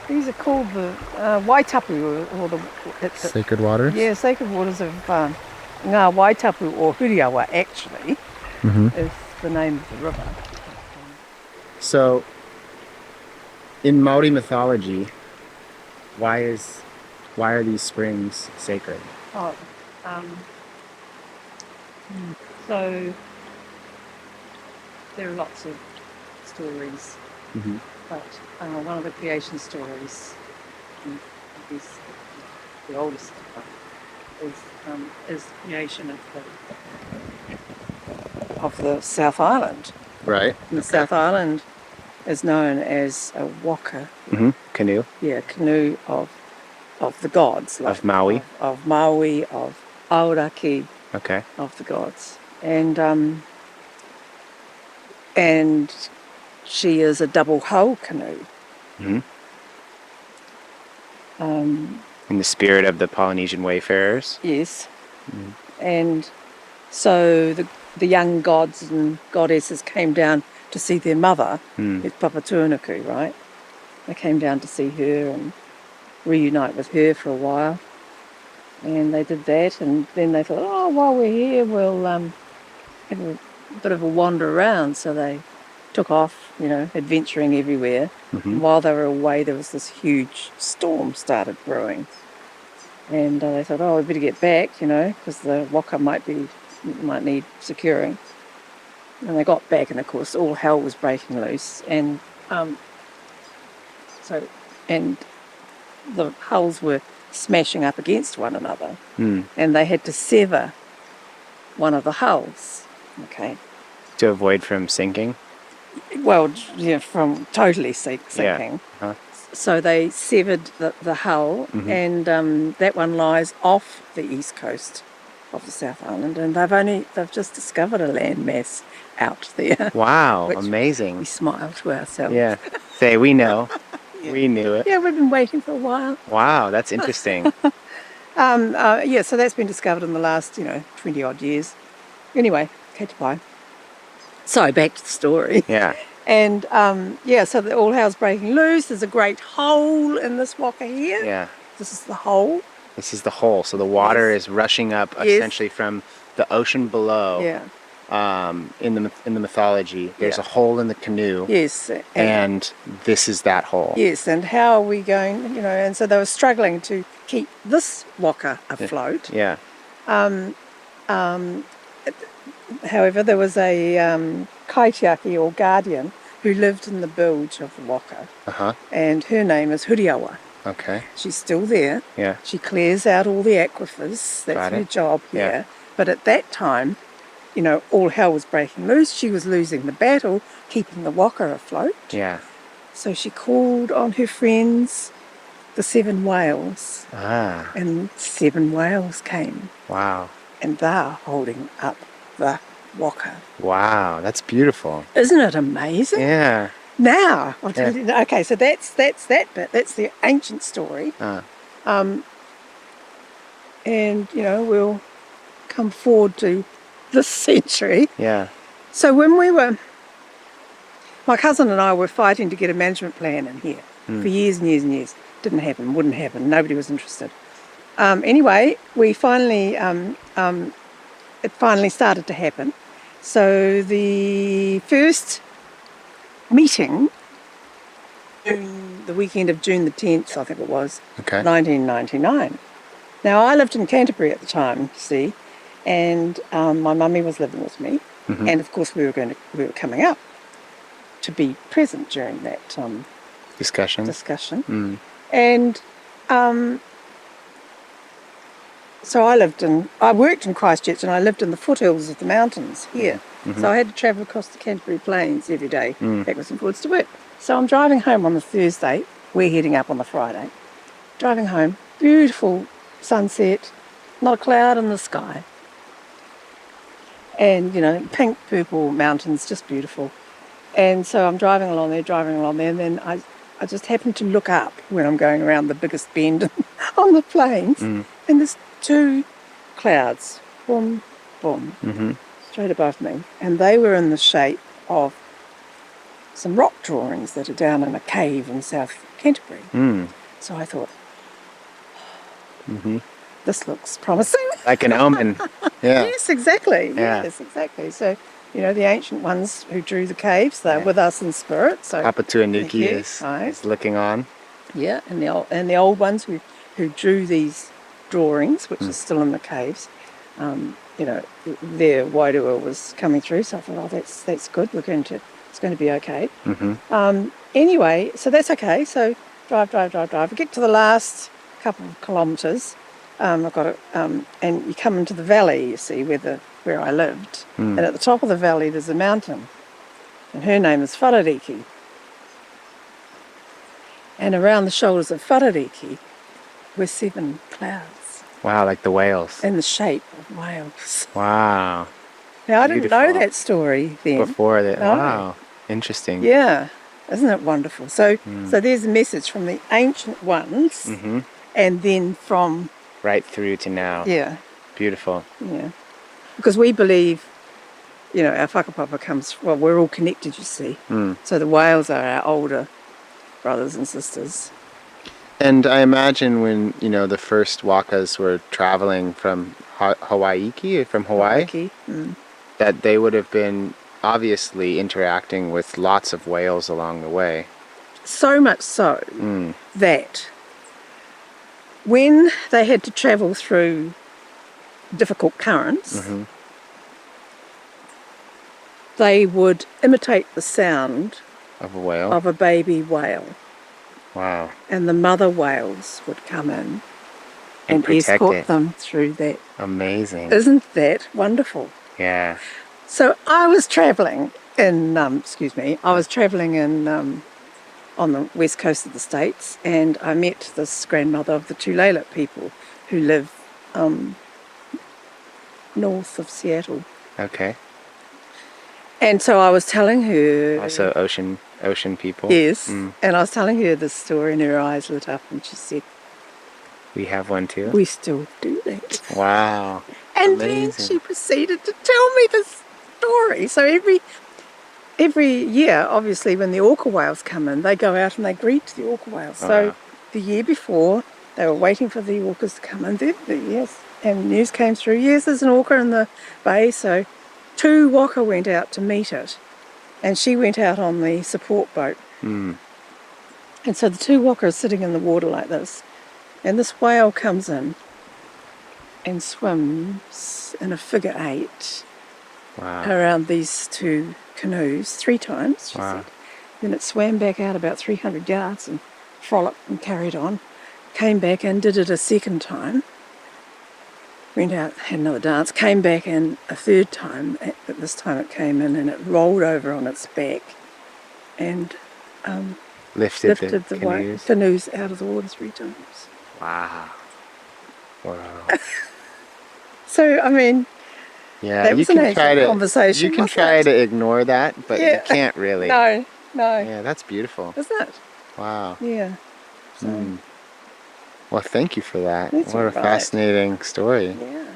These are called the Waitapu, or the... Sacred waters? Yeah, sacred waters of Ngā Waitapu, or Huriawa, actually, is the name of the river. So, in Māori mythology, why are these springs sacred? Oh, so there are lots of stories, but one of the creation stories, is the oldest one, is the creation of the South Island. Right. And the South Island is known as a waka. Canoe. Yeah, canoe of the gods. Of Maui. Of Maui, of Aoraki. Okay. Of the gods. And she is a double hull canoe. In the spirit of the Polynesian wayfarers. Yes. And so the young gods and goddesses came down to see their mother, who's Papatūānuku, right? They came down to see her and reunite with her for a while. And they did that, and then they thought, oh, while we're here, we'll have a bit of a wander around. So they took off, adventuring everywhere. And while they were away, there was this huge storm started brewing. And they thought, oh, we better get back, because the waka might need securing. And they got back, and of course, all hell was breaking loose. And the hulls were smashing up against one another. And they had to sever one of the hulls. Okay. To avoid from sinking? Well, from totally sinking. Yeah. So they severed the hull, and that one lies off the east coast of the South Island, and they've just discovered a landmass out there. Wow, amazing. We smile to ourselves. Yeah. Say, we know. Yeah. We knew it. Yeah, we've been waiting for a while. Wow, that's interesting. So that's been discovered in the last, 20 odd years. Anyway, katapai. So back to the story. Yeah. And so all hell's breaking loose. There's a great hole in this waka here. Yeah. This is the hole. This is the hole. So the water is rushing up essentially from the ocean below. Yeah. In the mythology, there's a hole in the canoe. Yes. And this is that hole. Yes, and how are we going, and so they were struggling to keep this waka afloat. Yeah. However, there was a kaitiaki or guardian who lived in the bilge of the waka. And her name is Huriawa. Okay. She's still there. Yeah. She clears out all the aquifers. That's her job here. Yeah. But at that time, all hell was breaking loose. She was losing the battle, keeping the waka afloat. Yeah. So she called on her friends, the 7 whales. Ah. And 7 whales came. Wow. And they're holding up the waka. Wow, that's beautiful. Isn't it amazing? Yeah. Now, I'll tell you. Okay, so that's that bit. That's the ancient story. And we'll come forward to this century. Yeah. So when my cousin and I were fighting to get a management plan in here for years and years and years. Didn't happen, wouldn't happen. Nobody was interested. Anyway, we finally, it finally started to happen. So the first meeting, the weekend of June the 10th, I think it was, 1999. Now, I lived in Canterbury at the time, you see, and my mummy was living with me. And of course, we were coming up to be present during that discussion. And so I worked in Christchurch, and I lived in the foothills of the mountains here. So I had to travel across the Canterbury Plains every day, backwards and forwards to work. So I'm driving home on the Thursday. We're heading up on the Friday. Driving home, beautiful sunset, not a cloud in the sky. And, pink, purple mountains, just beautiful. And so I'm driving along there, and then I just happened to look up when I'm going around the biggest bend on the plains, and there's 2 clouds, boom, boom, straight above me. And they were in the shape of some rock drawings that are down in a cave in South Canterbury. So I thought, this looks promising. Like an omen. Yeah. Yes, exactly. Yeah. Yes, exactly. So, you know, the ancient ones who drew the caves, they're with us in spirit. So Papatuanuki is looking on. Yeah, and the old ones who drew these drawings, which are still in the caves, you know, their Wairua was coming through. So I thought, oh, that's good. It's going to be okay. Anyway, so that's okay. So drive. I get to the last couple of kilometres. I've got it, and you come into the valley. You see where I lived, and at the top of the valley there's a mountain, and her name is Wharariki. And around the shoulders of Wharariki were 7 clouds. Wow, like the whales. In the shape of whales. Wow. Now, I didn't know that story then. Before that. No. Wow. Interesting. Yeah. Isn't it wonderful? So there's a message from the ancient ones and then from... Right through to now. Yeah. Beautiful. Yeah. Because we believe, you know, our whakapapa comes... Well, we're all connected, you see. So the whales are our older brothers and sisters. And I imagine when, you know, the first wakas were traveling from Hawaii, that they would have been obviously interacting with lots of whales along the way. So much so that when they had to travel through difficult currents, they would imitate the sound of a whale? Of a baby whale. Wow. And the mother whales would come in and escort them through that. Amazing. Isn't that wonderful? Yeah. So I was travelling in, on the west coast of the States, and I met this grandmother of the Tulalip people who live north of Seattle. Okay. And so I was telling her... Also ocean people. Yes. And I was telling her this story and her eyes lit up and she said... We have one too? We still do that. Wow. And amazing. Then she proceeded to tell me this story. So every year, obviously, when the orca whales come in, they go out and they greet the orca whales. So the year before, they were waiting for the orcas to come in. Yes. And news came through, yes, there's an orca in the bay, so... 2 waka went out to meet it, and she went out on the support boat. And so the 2 waka are sitting in the water like this, and this whale comes in and swims in a figure 8 around these 2 canoes 3 times, she said. Then it swam back out about 300 yards and frolicked and carried on, came back and did it a second time. Went out, had another dance, came back in a 3rd time, but this time it came in and it rolled over on its back and lifted the canoes out of the water 3 times. Wow. So, I mean, that was an ancient conversation. You can try to ignore that, but you can't really. No. Yeah, that's beautiful. Isn't it? Wow. Yeah. So. Well, thank you for that. That's what a fascinating story. Yeah.